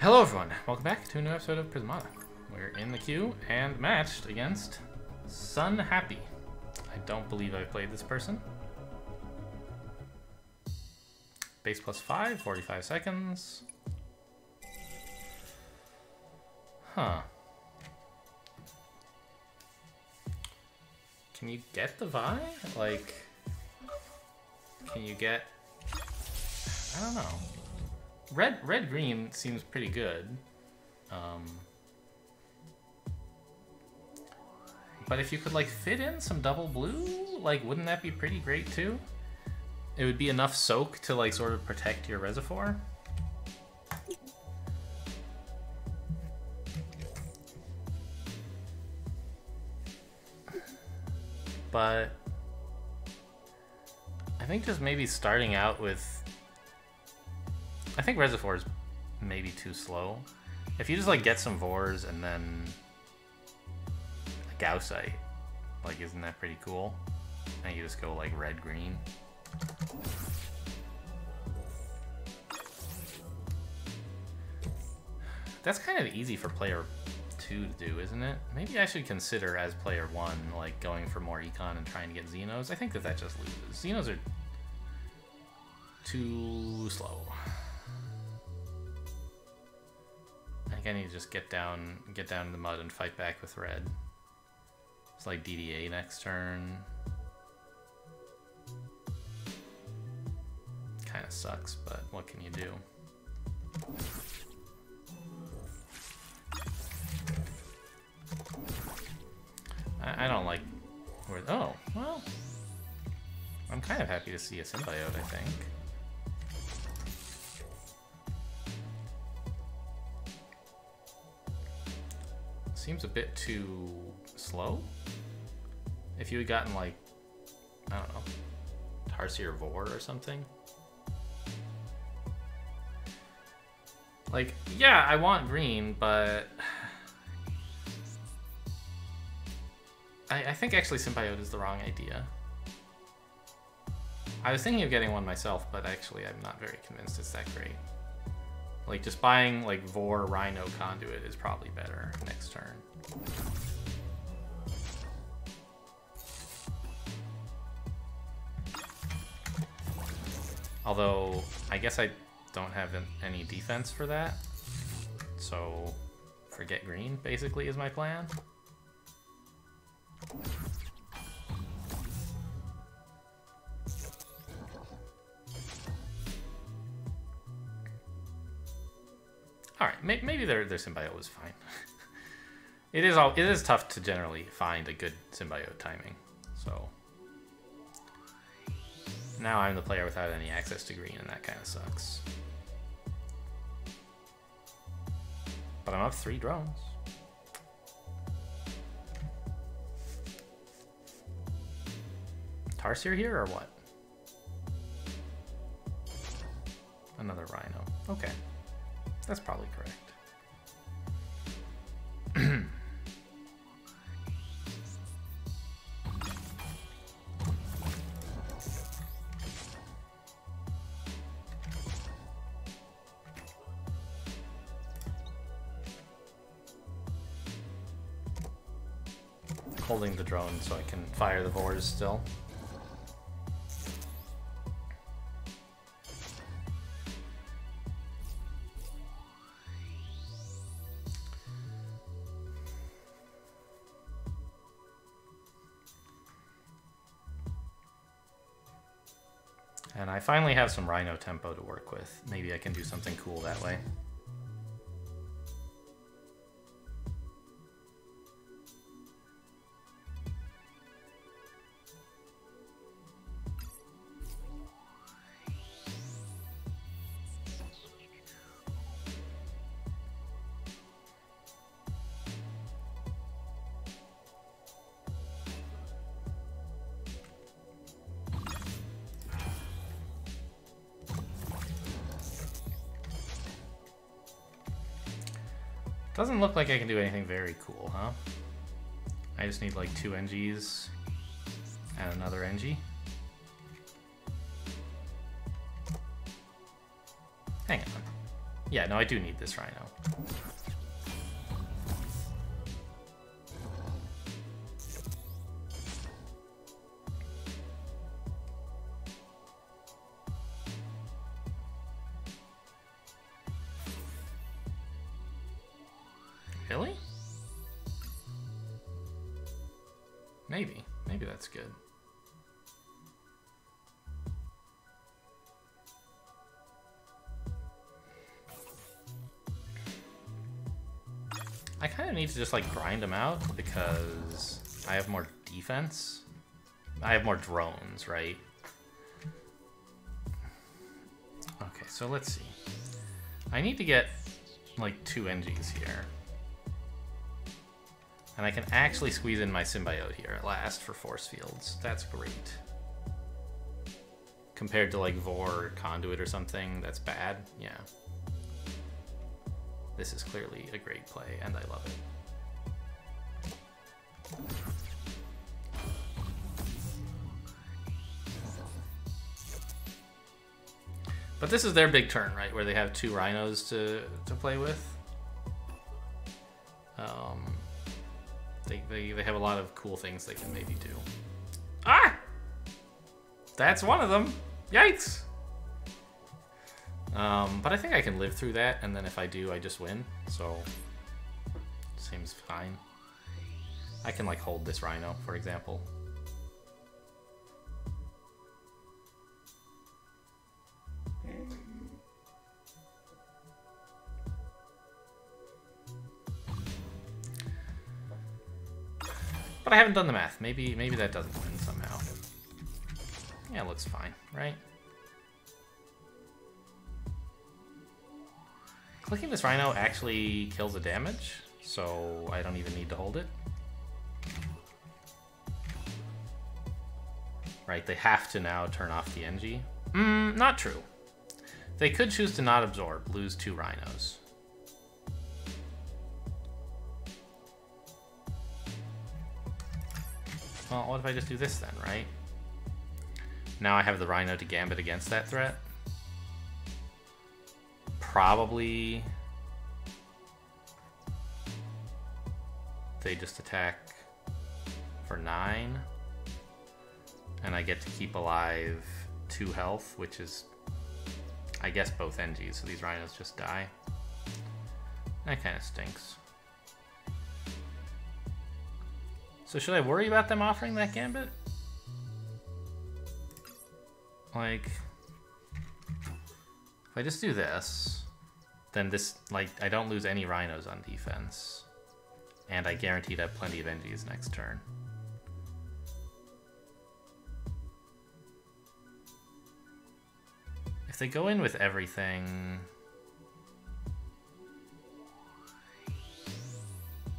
Hello everyone, welcome back to a new episode of Prismata. We're in the queue and matched against Sun Happy. I don't believe I've played this person. Base +5, 45 seconds. Huh. Can you get the Vi? Like, can you get... I don't know. Red green seems pretty good. But if you could like fit in some double blue, like wouldn't that be pretty great too? It would be enough soak to like sort of protect your reservoir. But I think just maybe starting out with, I think Reservoir is maybe too slow. If you just like get some Vors and then a Gaussite, like isn't that pretty cool? And you just go like red-green. That's kind of easy for player 2 to do, isn't it? Maybe I should consider as player 1, like going for more econ and trying to get Xenos. I think that just loses. Xenos are too slow. I think I need to just get down in the mud and fight back with red. It's like DDA next turn. Kind of sucks, but what can you do? I don't like where... Oh, well. I'm kind of happy to see a Symbiote, I think. Seems a bit too slow. If you had gotten like, I don't know, Tarsier Vor or something. Like, yeah, I want green, but I think actually Symbiote is the wrong idea. I was thinking of getting one myself, but actually I'm not very convinced it's that great. Like, just buying, like, Vor Rhino Conduit is probably better next turn. Although, I guess I don't have any defense for that. So, forget green, basically, is my plan. Alright, maybe their Symbiote was fine. It is tough to generally find a good Symbiote timing, so... Now I'm the player without any access to green, and that kind of sucks. But I'm up 3 drones. Tarsier here, or what? Another Rhino. Okay. That's probably correct. Holding the drone so I can fire the Vors still. And I finally have some Rhino tempo to work with. Maybe I can do something cool that way. Doesn't look like I can do anything very cool, huh? I just need like 2 NGs and another NG. Hang on. Yeah, no, I do need this Rhino. Really? Maybe. Maybe that's good. I kind of need to just like grind them out because I have more defense. I have more drones, right? Okay, so let's see. I need to get like 2 NGs here. And I can actually squeeze in my symbiote here at last for force fields. That's great. Compared to like Vor or Conduit or something, that's bad. Yeah. This is clearly a great play, and I love it. But this is their big turn, right? Where they have 2 rhinos to play with. They have a lot of cool things they can maybe do. Ah! That's one of them. Yikes! But I think I can live through that, and then if I do, I just win. So, seems fine. I can like hold this rhino, for example. But I haven't done the math. Maybe that doesn't win somehow. Yeah, looks fine, right? Clicking this rhino actually kills the damage, so I don't even need to hold it. Right, they have to now turn off the NG. Not true. They could choose to not absorb, lose 2 rhinos. Well, what if I just do this then, right? Now I have the rhino to gambit against that threat. Probably they just attack for 9, and I get to keep alive 2 health, which is, I guess, both NGs, so these rhinos just die. That kind of stinks. So should I worry about them offering that gambit? Like, if I just do this, then this, like, I don't lose any rhinos on defense. And I guarantee to have plenty of NGs next turn. If they go in with everything...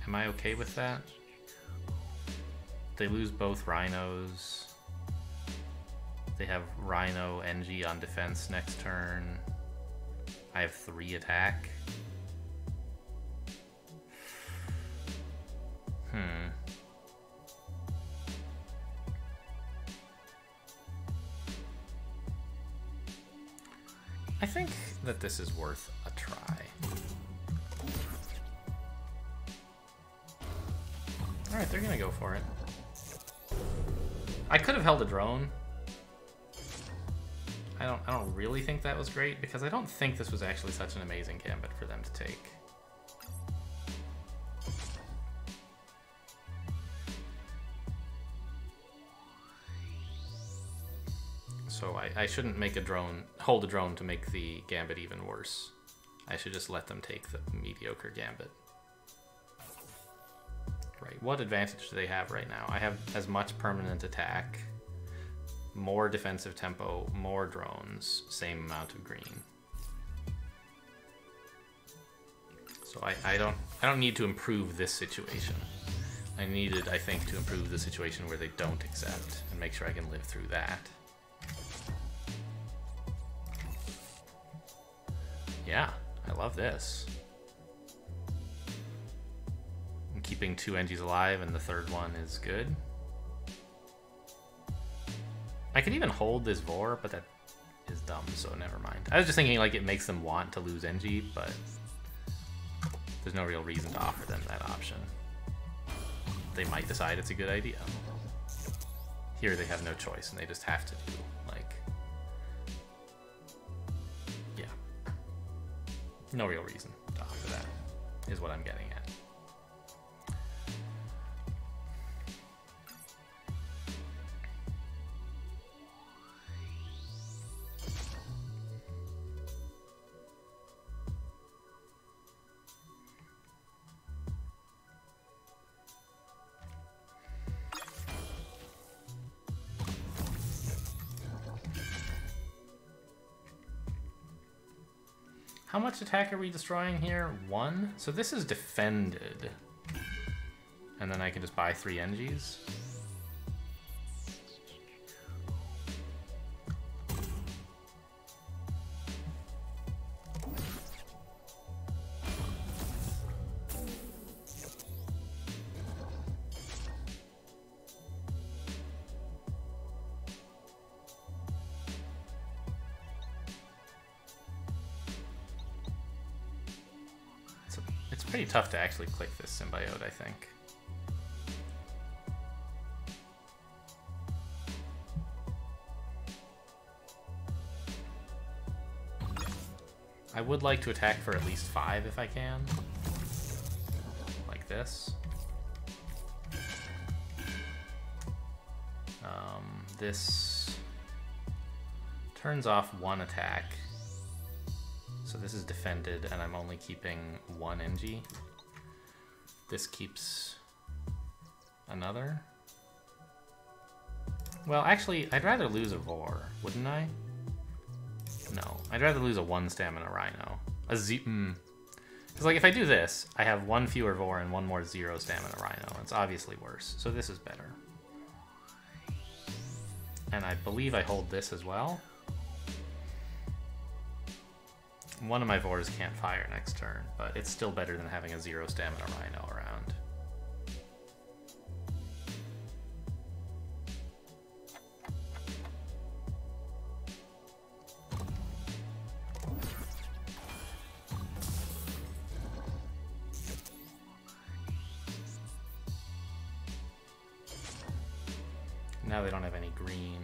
Am I okay with that? They lose both rhinos. They have rhino NG on defense next turn. I have 3 attack. I think that this is worth a try. Alright, they're gonna go for it. I could have held a drone. I don't really think that was great, because I don't think this was actually such an amazing gambit for them to take. So I shouldn't make a drone, hold a drone to make the gambit even worse. I should just let them take the mediocre gambit. Right, what advantage do they have right now? I have as much permanent attack, more defensive tempo, more drones, same amount of green. So I don't need to improve this situation. I needed, I think, to improve the situation where they don't accept and make sure I can live through that. Yeah, I love this. I'm keeping 2 NGs alive and the 3rd one is good. I could even hold this Vor, but that is dumb, so never mind. I was just thinking like it makes them want to lose NG, but there's no real reason to offer them that option. They might decide it's a good idea. Here they have no choice and they just have to do, like... Yeah. No real reason to offer that, is what I'm getting at. How much attack are we destroying here? 1? So this is defended. And then I can just buy 3 NGs. Pretty tough to actually click this symbiote, I think. I would like to attack for at least 5 if I can. Like this. This turns off 1 attack. So this is defended, and I'm only keeping 1 NG. This keeps another. Well, actually, I'd rather lose a Vor, wouldn't I? No, I'd rather lose a 1 stamina Rhino. Because, like, if I do this, I have 1 fewer Vor and 1 more 0 stamina Rhino. It's obviously worse, so this is better. And I believe I hold this as well. One of my Vors can't fire next turn, but it's still better than having a 0 stamina Rhino around. Now they don't have any green.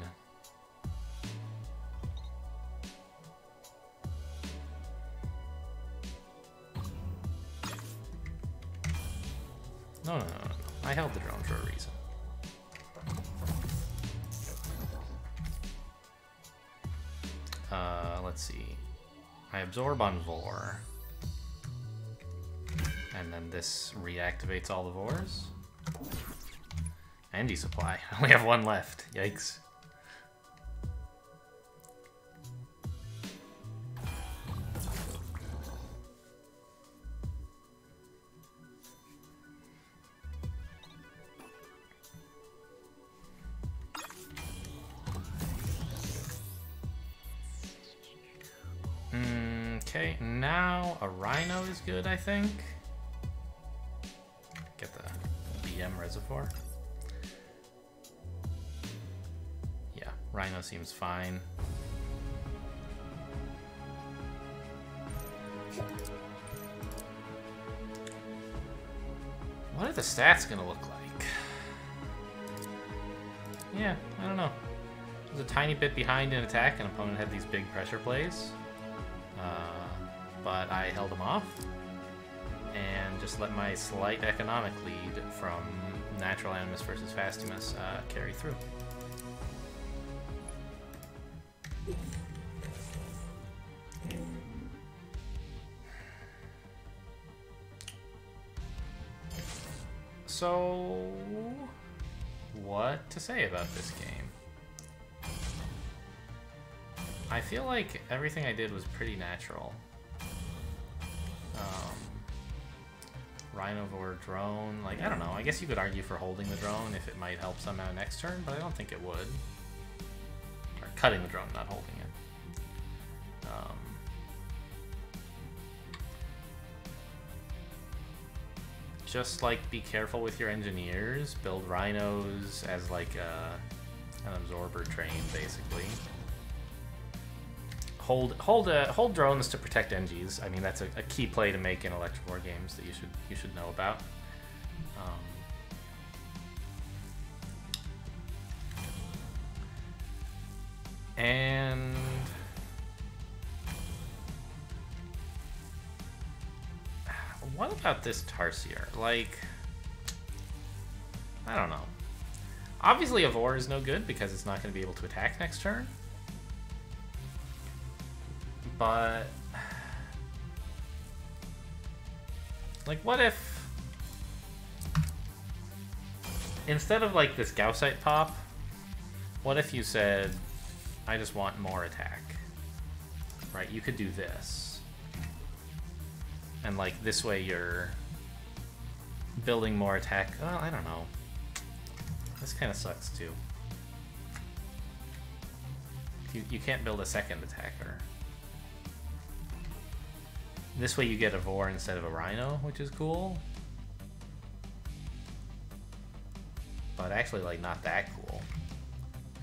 No. I held the drone for a reason. Let's see. I absorb on Vor. And then this reactivates all the Vors. Andy supply. I only have 1 left. Yikes. Okay, now a Rhino is good, I think. Get the BM reservoir. Yeah, Rhino seems fine. What are the stats gonna look like? Yeah, I don't know. I was a tiny bit behind in attack, and opponent had these big pressure plays. But I held them off and just let my slight economic lead from Natural Animus versus Fastimus carry through. So, what to say about this game? I feel like everything I did was pretty natural. Rhinovore drone, like, I don't know, I guess you could argue for holding the drone if it might help somehow next turn, but I don't think it would. Or cutting the drone, not holding it. Just, like, be careful with your engineers, build rhinos as, like, an absorber train, basically. hold drones to protect NGs. I mean, that's a key play to make in Electrovore games that you should know about. And what about this Tarsier? Like, I don't know. Obviously, a Vor is no good because it's not going to be able to attack next turn. But, like, what if instead of like this Gaussite pop, what if you said, I just want more attack, right? You could do this. And like this way you're building more attack. Well, I don't know. This kind of sucks too. You can't build a second attacker. This way you get a Vor instead of a Rhino, which is cool. But actually, like, not that cool.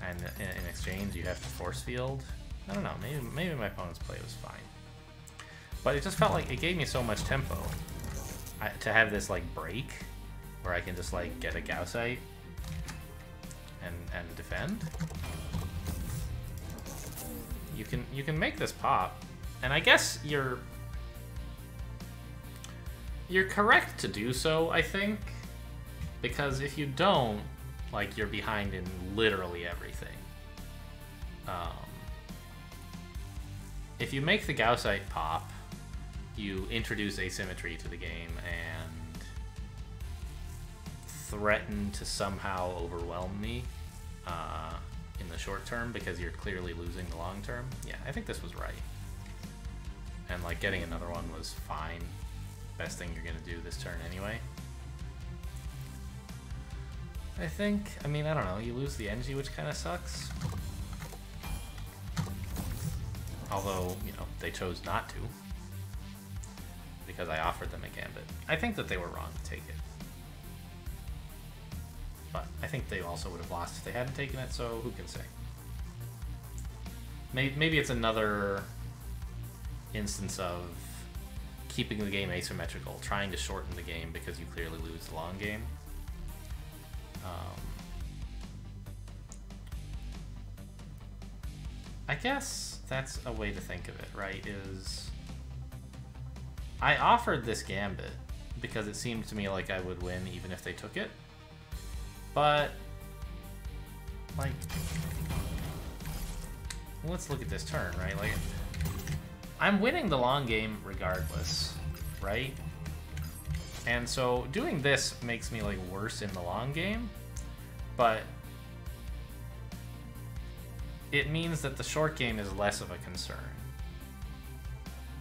And in exchange, you have to force field. I don't know. Maybe my opponent's play was fine. But it just felt like it gave me so much tempo to have this like break where I can just like get a Gaussite and defend. You can make this pop, and I guess you're correct to do so, I think, because if you don't, like, you're behind in literally everything. If you make the Gaussite pop, you introduce asymmetry to the game and threaten to somehow overwhelm me in the short term because you're clearly losing the long term. Yeah, I think this was right. And like getting another one was fine. Best thing you're gonna do this turn anyway. I think, I mean, I don't know, you lose the NG, which kind of sucks. Although, you know, they chose not to. Because I offered them a Gambit. I think that they were wrong to take it. But I think they also would have lost if they hadn't taken it, so who can say? Maybe it's another instance of keeping the game asymmetrical, trying to shorten the game because you clearly lose the long game. I guess that's a way to think of it, right? Is I offered this Gambit because it seemed to me like I would win even if they took it. But, like, let's look at this turn, right? Like, I'm winning the long game regardless, right? And so doing this makes me, like, worse in the long game, but it means that the short game is less of a concern.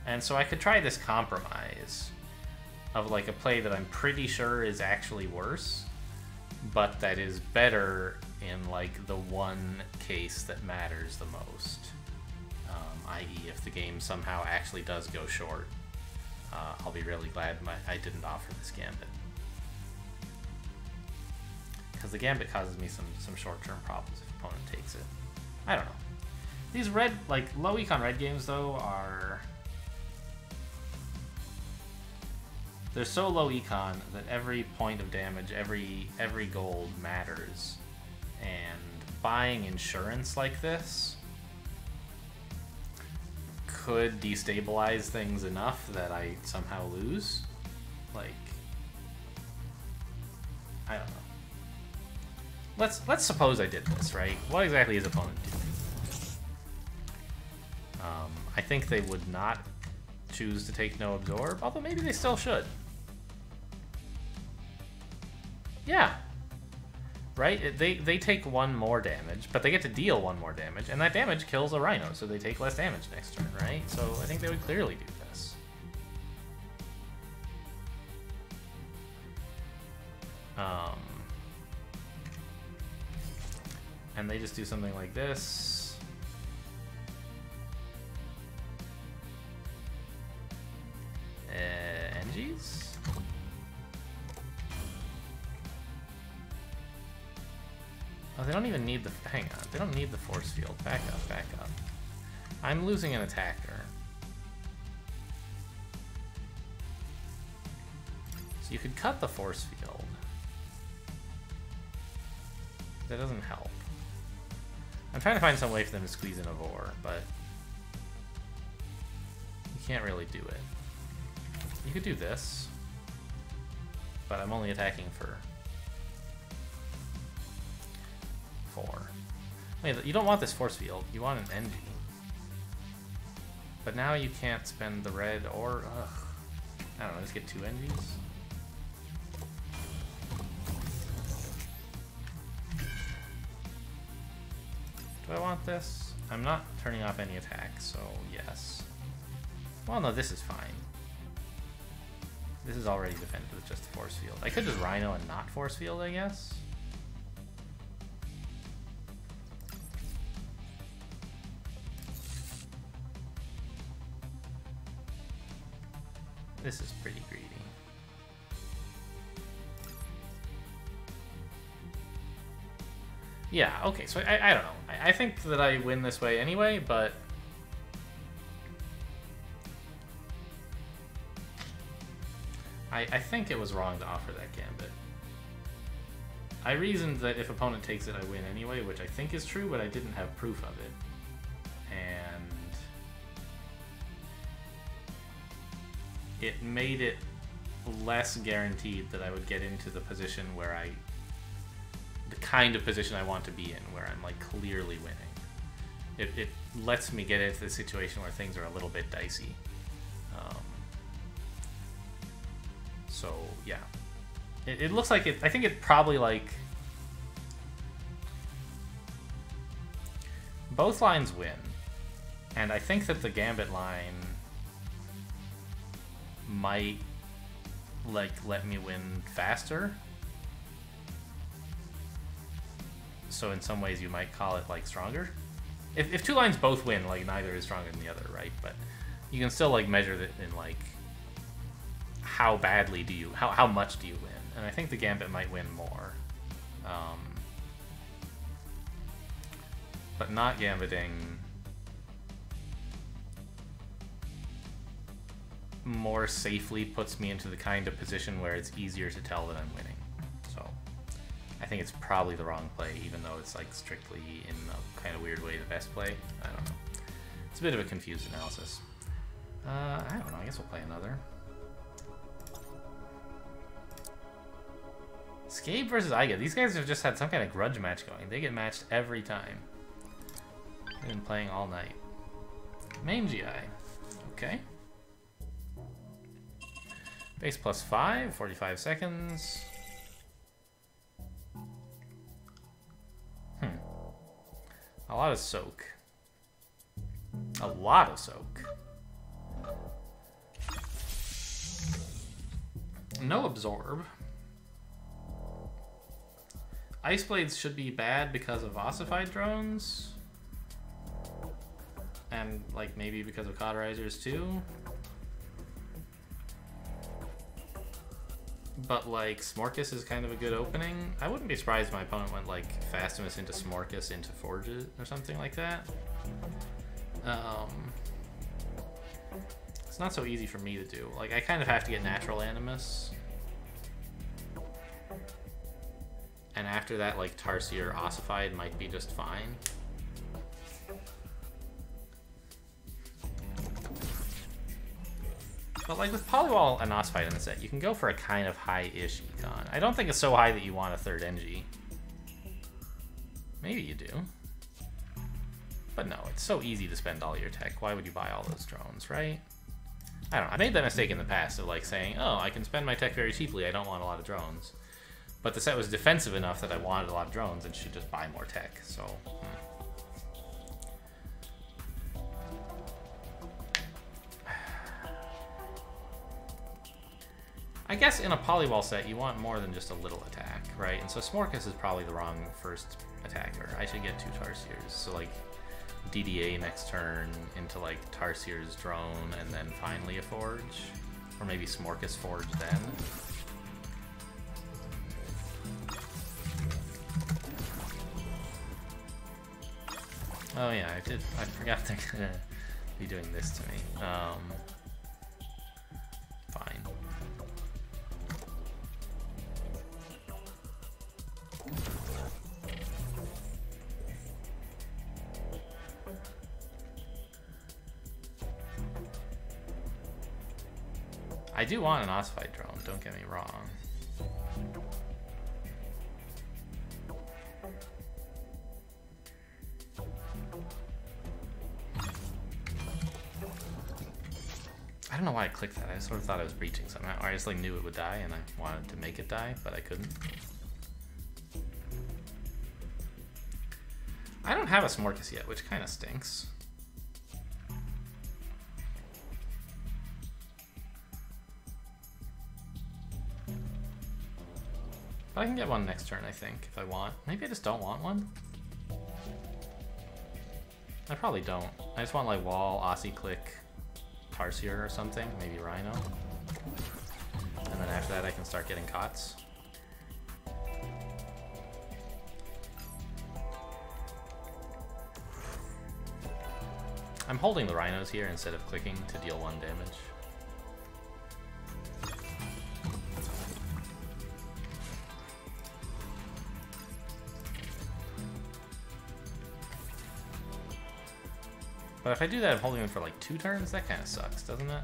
And so I could try this compromise of, like, a play that I'm pretty sure is actually worse, but that is better in, like, the one case that matters the most. I.e. if the game somehow actually does go short, I'll be really glad I didn't offer this Gambit. Because the Gambit causes me some short-term problems if opponent takes it. I don't know. These red, like, low econ red games, though, are... they're so low econ that every point of damage, every gold matters. And buying insurance like this could destabilize things enough that I somehow lose. Like, I don't know. Let's suppose I did this, right? What exactly is opponent doing? I think they would not choose to take no absorb, although maybe they still should. Yeah. Right? They take one more damage, but they get to deal one more damage, and that damage kills a Rhino, so they take less damage next turn, right? So I think they would clearly do this. And they just do something like this. NGs? Oh, they don't even need the... hang on. They don't need the force field. Back up, back up. I'm losing an attacker. So you could cut the force field. That doesn't help. I'm trying to find some way for them to squeeze in a Vor, but you can't really do it. You could do this, but I'm only attacking for 4. Wait, you don't want this force field. You want an NG. But now you can't spend the red or... I don't know, just get 2 NGs. Do I want this? I'm not turning off any attacks, so yes. Well, no, this is fine. This is already defended with just force field. I could just Rhino and not force field, I guess. This is pretty greedy. Yeah, okay, so I don't know. I think that I win this way anyway, but... I think it was wrong to offer that gambit. I reasoned that if opponent takes it, I win anyway, which I think is true, but I didn't have proof of it. And... it made it less guaranteed that I would get into the position where the kind of position I want to be in, where I'm like clearly winning. It lets me get into the situation where things are a little bit dicey. So yeah, it looks like it. I think it probably like both lines win, and I think that the gambit line might like let me win faster. So in some ways you might call it like stronger. If 2 lines both win, like neither is stronger than the other, right? But you can still like measure it in like how badly do you, how much do you win? And I think the gambit might win more. But not gambiting more safely puts me into the kind of position where it's easier to tell that I'm winning. So I think it's probably the wrong play, even though it's like strictly in a kind of weird way the best play. I don't know. It's a bit of a confused analysis. I don't know, I guess we'll play another. Scape versus Iga. These guys have just had some kind of grudge match going. They get matched every time. They've been playing all night. Main GI. Okay. Base +5, 45 seconds. A lot of soak. A lot of soak. No absorb. Ice Blades should be bad because of ossified drones. And, like, maybe because of cauterizers, too. But, like, Smorkus is kind of a good opening. I wouldn't be surprised if my opponent went, like, Fastimus into Smorkus into Forges or something like that. It's not so easy for me to do. Like, I kind of have to get Natural Animus. And after that, like, Tarsier Ossified might be just fine. But, like, with Polywall and Ossified in the set, you can go for a kind of high-ish econ. I don't think it's so high that you want a 3rd NG. Maybe you do. But no, it's so easy to spend all your tech. Why would you buy all those drones, right? I don't know. I made that mistake in the past of, like, saying, oh, I can spend my tech very cheaply. I don't want a lot of drones. But the set was defensive enough that I wanted a lot of drones and should just buy more tech, so... I guess in a Polywall set, you want more than just a little attack, right? And so Smorkus is probably the wrong first attacker. I should get 2 Tarsiers, so like DDA next turn into like Tarsier's drone and then finally a Forge. Or maybe Smorkus Forge then. Oh yeah, I forgot to be doing this to me. Fine. I do want an ossified drone, don't get me wrong. I don't know why I clicked that. I sort of thought I was breaching somehow. Or I just like knew it would die and I wanted to make it die, but I couldn't. I don't have a Smorcus yet, which kind of stinks. But I can get one next turn, I think, if I want. Maybe I just don't want one. I probably don't. I just want like wall, Aussie click, Tarsier or something, maybe Rhino. And then after that I can start getting cots. I'm holding the Rhinos here instead of clicking to deal 1 damage. But if I do that, I'm holding them for like 2 turns? That kind of sucks, doesn't it?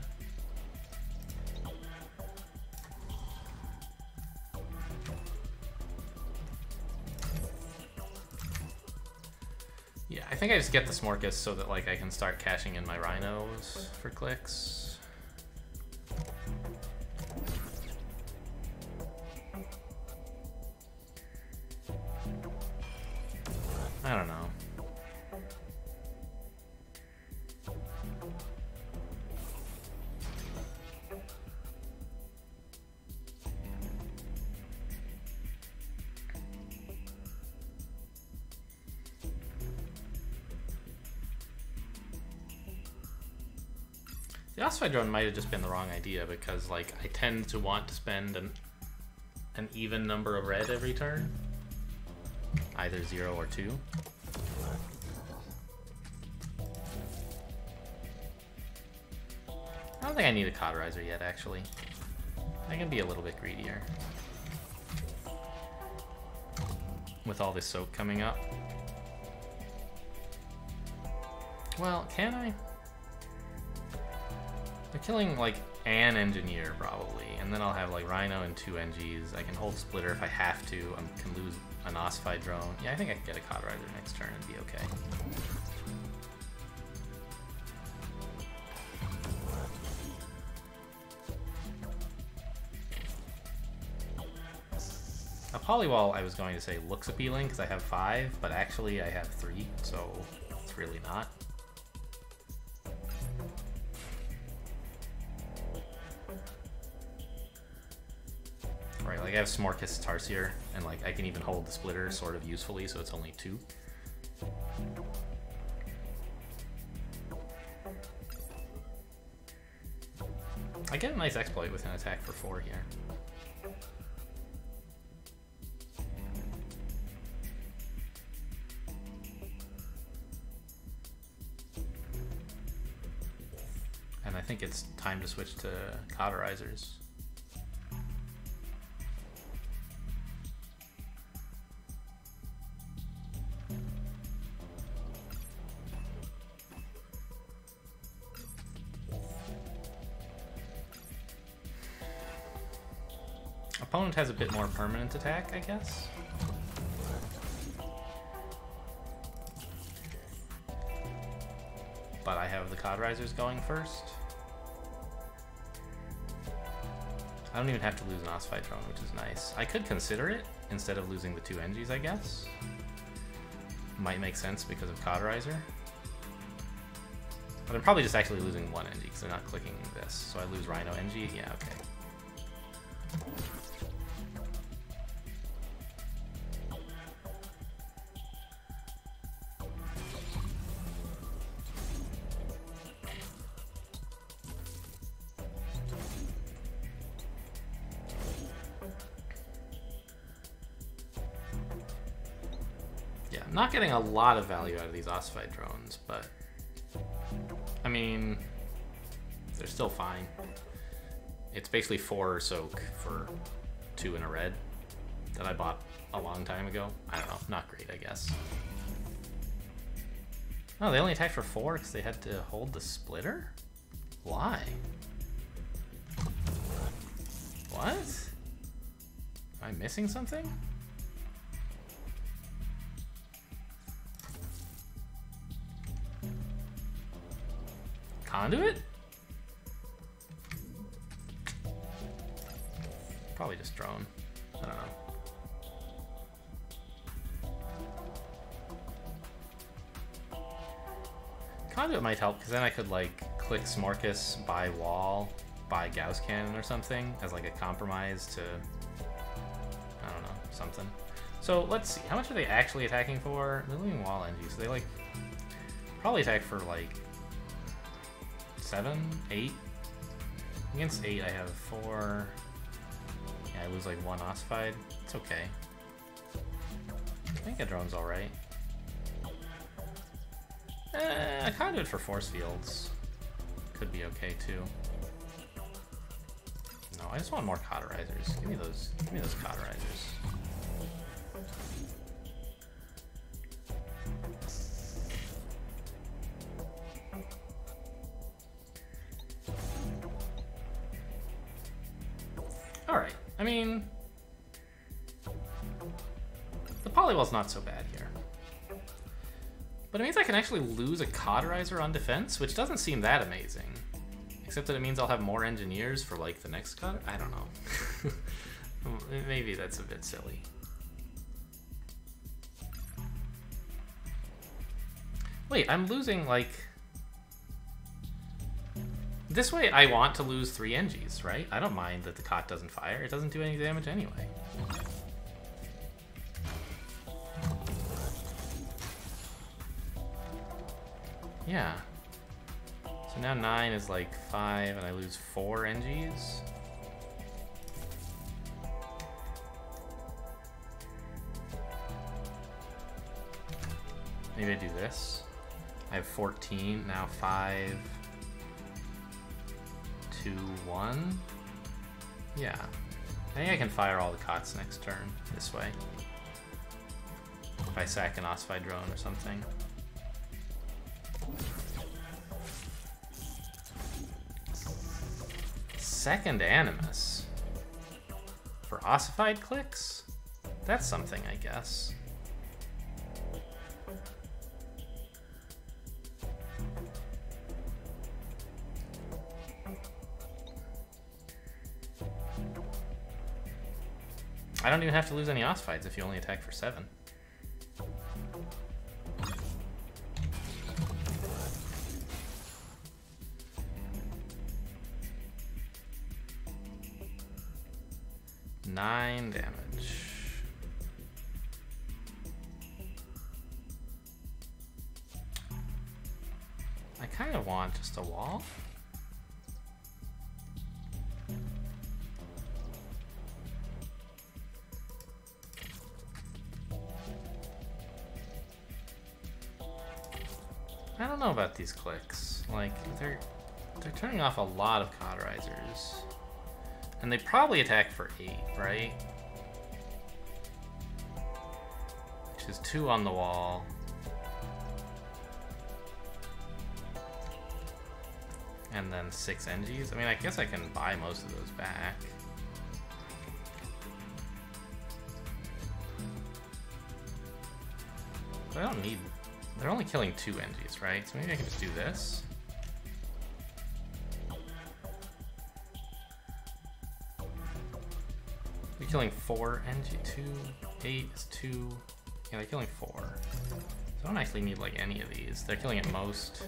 Yeah, I think I just get the Smorcus so that like I can start cashing in my Rhinos for clicks. I don't know. The Ossified Drone might have just been the wrong idea because like I tend to want to spend an even number of red every turn. Either 0 or 2. I don't think I need a Cauterizer yet, actually. I can be a little bit greedier. With all this soak coming up. Well, can I? They're killing like an engineer probably, and then I'll have like Rhino and 2 NGs. I can hold Splitter if I have to. I can lose an Ossified Drone. Yeah, I think I can get a Cauterizer next turn and be okay. A Polywall I was going to say looks appealing because I have 5, but actually I have 3, so it's really not. Right, like I have Smorcus Tarsier, and like I can even hold the Splitter sort of usefully, so it's only 2. I get a nice exploit with an attack for 4 here. And I think it's time to switch to Cauterizers. Opponent has a bit more permanent attack, I guess. But I have the Cauterizers going first. I don't even have to lose an Ossified Drone, which is nice. I could consider it instead of losing the 2 NGs, I guess. Might make sense because of Cauterizer. But I'm probably just actually losing 1 NG because they're not clicking this. So I lose Rhino NG? Yeah, okay. Not getting a lot of value out of these Ossified Drones, but I mean, they're still fine. It's basically 4 soak for 2 in a red that I bought a long time ago. I don't know, not great, I guess. Oh, they only attacked for 4 because they had to hold the splitter? Why? What? Am I missing something? Conduit? Probably just drone. I don't know. Conduit might help, because then I could, like, click Smorkus, buy wall, buy Gauss Cannon or something, as, like, a compromise to, I don't know, something. So, let's see. How much are they actually attacking for? They're leaving wall NG, so they, like, probably attack for, like, 7, 8? Against 8, I have 4. Yeah, I lose, like, 1 ossified. It's okay. I think a drone's alright. A conduit for force fields could be okay too. No, I just want more cauterizers. Give me those cauterizers. Alright, I mean, the polywall's not so bad here. But it means I can actually lose a cauterizer on defense, which doesn't seem that amazing. Except that it means I'll have more engineers for, like, the next cauterizer? I don't know. Maybe that's a bit silly. Wait, I'm losing, like... This way I want to lose 3 NGs, right? I don't mind that the cot doesn't fire. It doesn't do any damage anyway. Yeah. So now 9 is like 5, and I lose 4 NGs. Maybe I do this. I have 14, now 5, 2, 1. Yeah. I think I can fire all the cots next turn this way. If I sack an ossified drone or something. Second Animus for ossified clicks? That's something, I guess. I don't even have to lose any ossifieds if you only attack for 7. Nine damage. I kind of want just a wall. I don't know about these clicks. Like, they're turning off a lot of cauterizers. And they probably attack for 8, right? Which is 2 on the wall. And then 6 NGs. I mean, I guess I can buy most of those back. But I don't need... They're only killing 2 NGs, right? So maybe I can just do this. They're killing 4 NG, 2, 8 is 2. Yeah, they're killing 4. So I don't actually need like any of these. They're killing at most.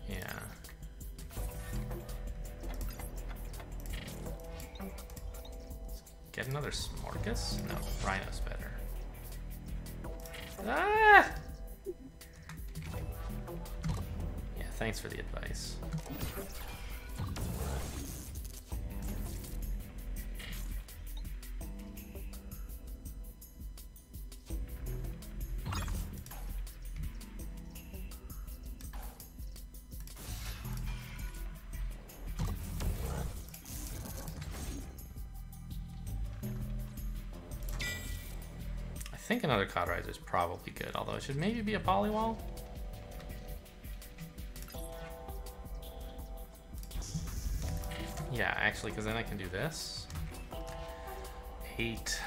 Yeah. Get another Smorkus? No, Rhino's better. Ah! Yeah, thanks for the advice. think another cauterizer is probably good, although it should maybe be a polywall. Yeah, actually, because then I can do this. 8.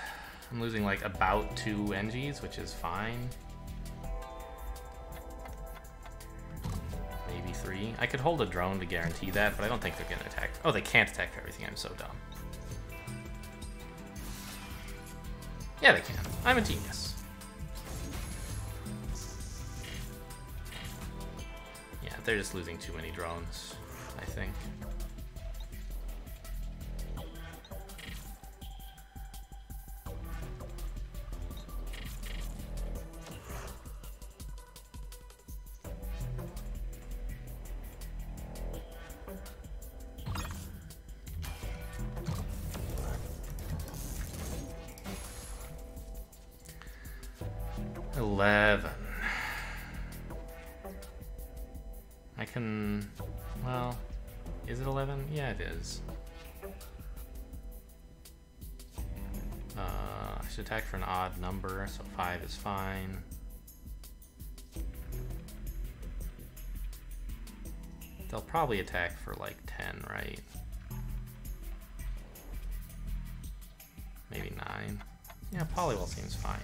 I'm losing like about 2 NGs, which is fine. Maybe 3. I could hold a drone to guarantee that, but I don't think they're gonna attack. Oh, they can't attack for everything. I'm so dumb. Yeah, they can. I'm a genius. Yeah, they're just losing too many drones, I think. I can, well, is it 11? Yeah, it is. I should attack for an odd number, so 5 is fine. They'll probably attack for like 10, right? Maybe 9. Yeah, polywall seems fine.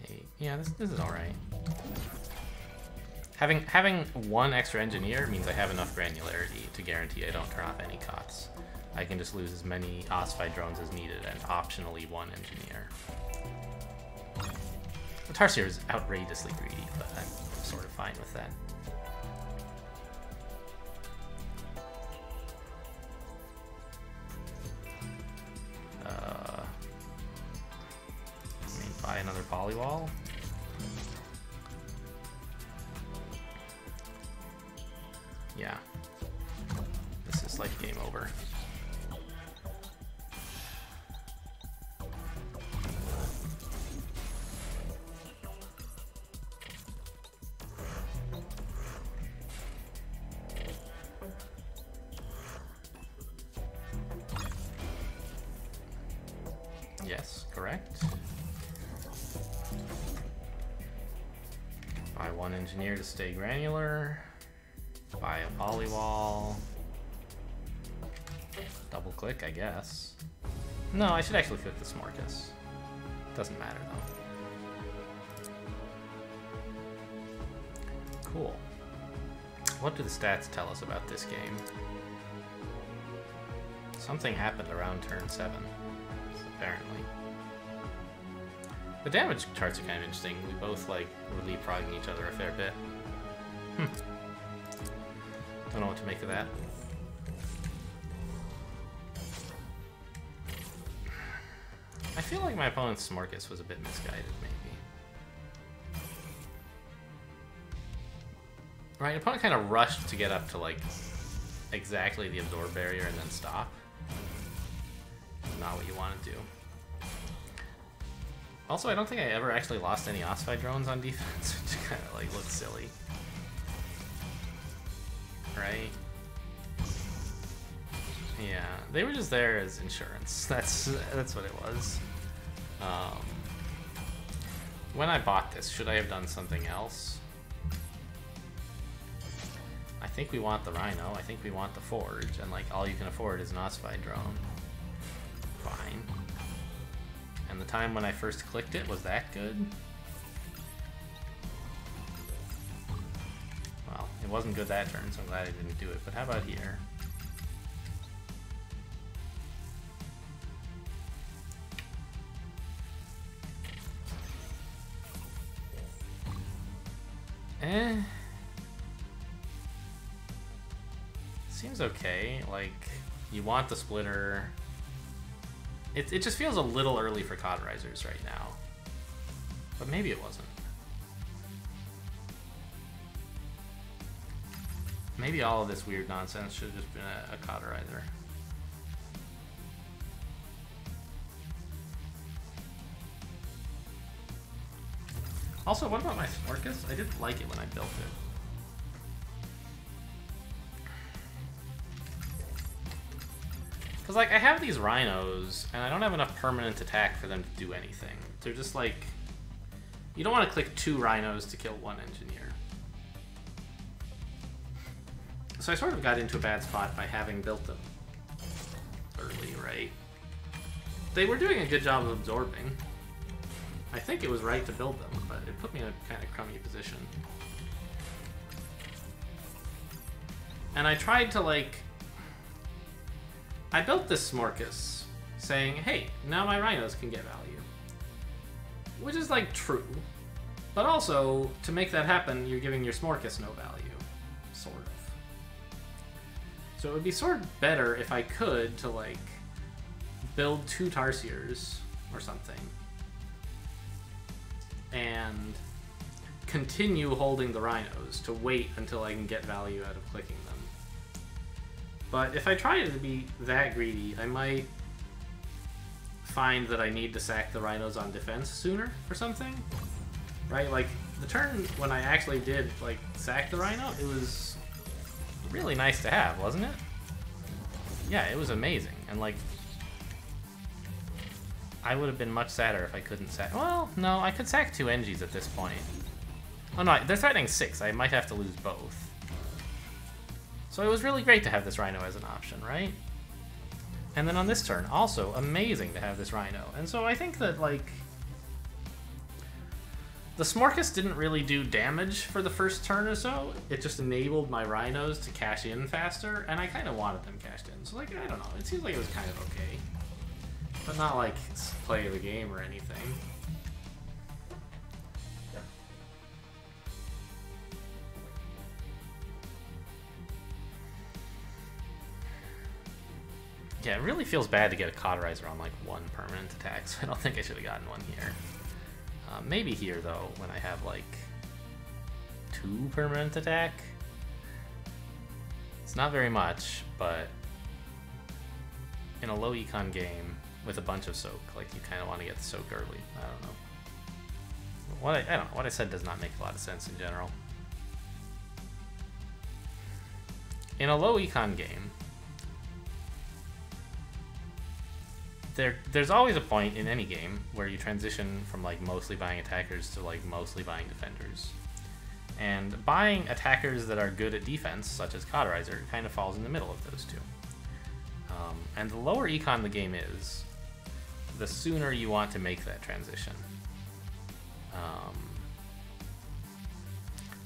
8. Yeah, this is alright. Having 1 extra engineer means I have enough granularity to guarantee I don't turn off any COTS. I can just lose as many ossified drones as needed and optionally 1 engineer. The Tarsier is outrageously greedy, but I'm sort of fine with that. Buy another polywall. Yeah. This is like game over. Yes, correct. Buy 1 engineer to stay granular. Buy a polywall. Double click, I guess. No, I should actually click the Smorkas. Doesn't matter though. Cool. What do the stats tell us about this game? Something happened around turn 7, apparently. The damage charts are kind of interesting. We both like were leapfrogging each other a fair bit. Don't know what to make of that. I feel like my opponent's Smorkas was a bit misguided, maybe. Right, opponent kind of rushed to get up to like exactly the absorb barrier and then stop. Not what you want to do. Also, I don't think I ever actually lost any ossified drones on defense, which kind of like looks silly. Right? Yeah, they were just there as insurance. That's what it was. When I bought this, should I have done something else? I think we want the Rhino. I think we want the Forge, and like all you can afford is an ossified drone. Fine. And the time when I first clicked it, was that good? Well, it wasn't good that turn, so I'm glad I didn't do it. But how about here? Seems okay. Like, you want the splitter. It just feels a little early for cauterizers right now. But maybe it wasn't. Maybe all of this weird nonsense should have just been a cauterizer. Also, what about my Smorkas? I did like it when I built it. Because, like, I have these rhinos, and I don't have enough permanent attack for them to do anything. They're just, like... You don't want to click 2 rhinos to kill 1 engineer. So I sort of got into a bad spot by having built them early, right? They were doing a good job of absorbing. I think it was right to build them, but it put me in a kind of crummy position. And I tried to, like... I built this Smorkas, saying, hey, now my rhinos can get value. Which is, like, true. But also, to make that happen, you're giving your Smorkas no value. Sort of. So it would be sort of better if I could to, like, build 2 Tarsiers or something. And continue holding the rhinos to wait until I can get value out of clicking them. But if I try to be that greedy, I might find that I need to sack the rhinos on defense sooner or something. Right? Like, the turn when I actually did, like, sack the rhino, it was really nice to have, wasn't it? Yeah, it was amazing. And, like, I would have been much sadder if I couldn't sack... Well, no, I could sack 2 Engies at this point. Oh no, they're threatening 6. I might have to lose both. So it was really great to have this rhino as an option, right? And then on this turn, also amazing to have this rhino. And so I think that, like... The Smorkas didn't really do damage for the first turn or so. It just enabled my rhinos to cash in faster, and I kind of wanted them cashed in. So, like, I don't know. It seems like it was kind of okay. But not, like, play of the game or anything. Yeah, it really feels bad to get a cauterizer on, like, 1 permanent attack, so I don't think I should have gotten one here. Maybe here, though, when I have, like, 2 permanent attack. It's not very much, but in a low econ game with a bunch of soak, like, you kind of want to get the soak early. I don't know. I don't know. What I said does not make a lot of sense in general. In a low econ game, there's always a point in any game where you transition from, like, mostly buying attackers to, like, mostly buying defenders. And buying attackers that are good at defense, such as Cauterizer, kind of falls in the middle of those two. And the lower econ the game is, the sooner you want to make that transition.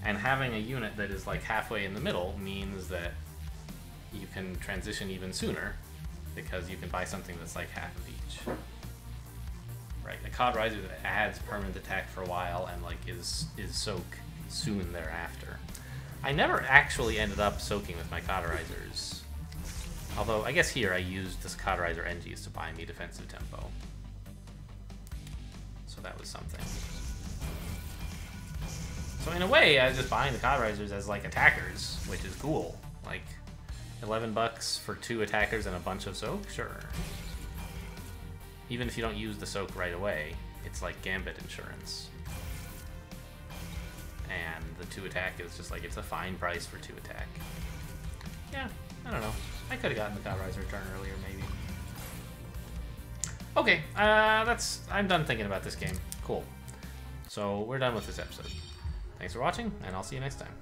And having a unit that is, like, halfway in the middle means that you can transition even sooner, because you can buy something that's like half of each. Right, a Cauterizer that adds permanent attack for a while and, like, is soak soon thereafter. I never actually ended up soaking with my Cauterizers. Although, I guess here I used this Cauterizer NGs to buy me defensive tempo. So that was something. So in a way, I was just buying the Cauterizers as, like, attackers, which is cool. Like, $11 for 2 attackers and a bunch of soak? Sure. Even if you don't use the soak right away, it's like Gambit insurance. And the 2 attack is just like, it's a fine price for 2 attack. Yeah, I don't know. I could have gotten the Cauterizer turn earlier, maybe. Okay, I'm done thinking about this game. Cool. So we're done with this episode. Thanks for watching, and I'll see you next time.